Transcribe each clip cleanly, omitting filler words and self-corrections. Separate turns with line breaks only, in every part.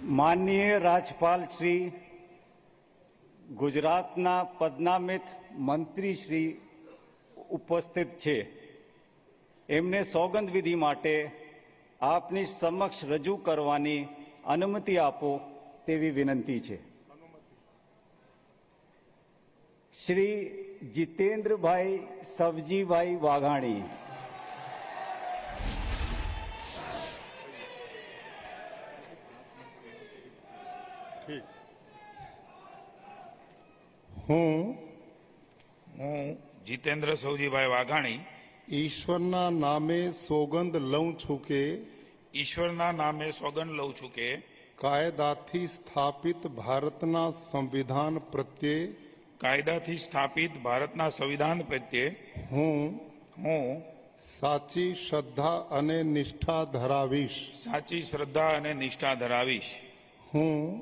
માનનીય રાજપાલ શ્રી, ગુજરાતના પદનામિત મંત્રી શ્રી ઉપસ્થિત છે. એમને સોગંદવિધિ માટે આપની સમક્ષ રજૂ કરવાની અનુમતિ આપો તેવી વિનંતી છે. શ્રી જીતેન્દ્રભાઈ સવજીભાઈ વાઘાણી.
હું
જીતેન્દ્ર સૌજીભાઈ વાઘાણી
ઈશ્વરના નામે સોગંદ લઉં છું કે
ઈશ્વરના નામે સોગંદ લઉં છું કે
કાયદાથી સ્થાપિત ભારતના સંવિધાન પ્રત્યે
કાયદાથી સ્થાપિત ભારતના સંવિધાન પ્રત્યે હું
સાચી શ્રદ્ધા અને નિષ્ઠા ધરાવીશ.
સાચી શ્રદ્ધા અને નિષ્ઠા ધરાવીશ. હું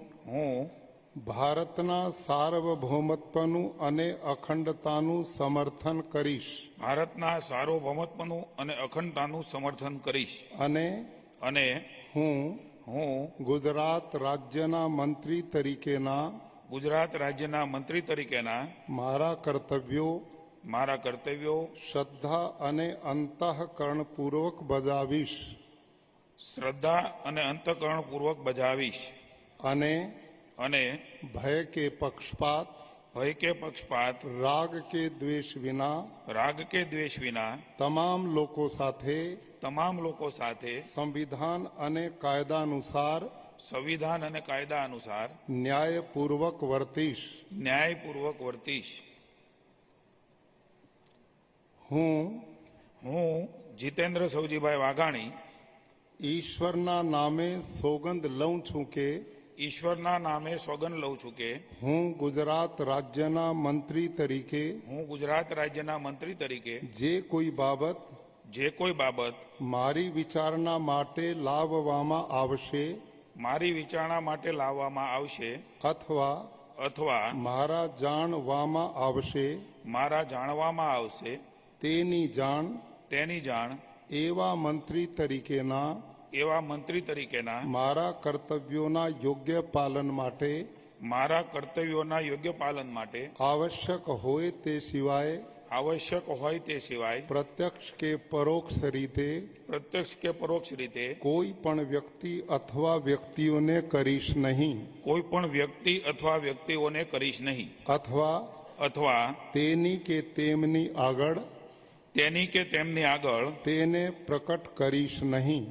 ભારતના સાર્વભૌમત્વનું અને અખંડતાનું સમર્થન કરીશ.
ભારતના સાર્વભૌમત્વનું અને અખંડતાનું સમર્થન કરીશ. અને
હું
ગુજરાત
રાજ્યના મંત્રી તરીકેના
મંત્રી તરીકેના
મારા કર્તવ્યો શ્રદ્ધા અને અંતઃકરણપૂર્વક બજાવીશ. અને ભય કે પક્ષપાત રાગ કે દ્વેષ વિના તમામ લોકો સાથે સંવિધાન અને કાયદા અનુસાર ન્યાયપૂર્વક વર્તીશ. હું
જીતેન્દ્ર સૌજીભાઈ વાઘાણી
ઈશ્વરના નામે સોગંદ લઉં છું કે હું ગુજરાત રાજ્યના મંત્રી તરીકે જે કોઈ બાબત મારી વિચારણા માટે લાવવામાં આવશે અથવા મારા જાણવામાં આવશે તેની જાણ એવા મંત્રી તરીકેના મારા કર્તવ્યોના યોગ્ય પાલન માટે આવશ્યક હોય તે સિવાય પ્રત્યક્ષ કે પરોક્ષ રીતે કોઈ પણ વ્યક્તિ અથવા વ્યક્તિઓને કરીશ નહીં. અથવા તેની કે તેમની આગળ તેને પ્રગટ કરીશ નહીં.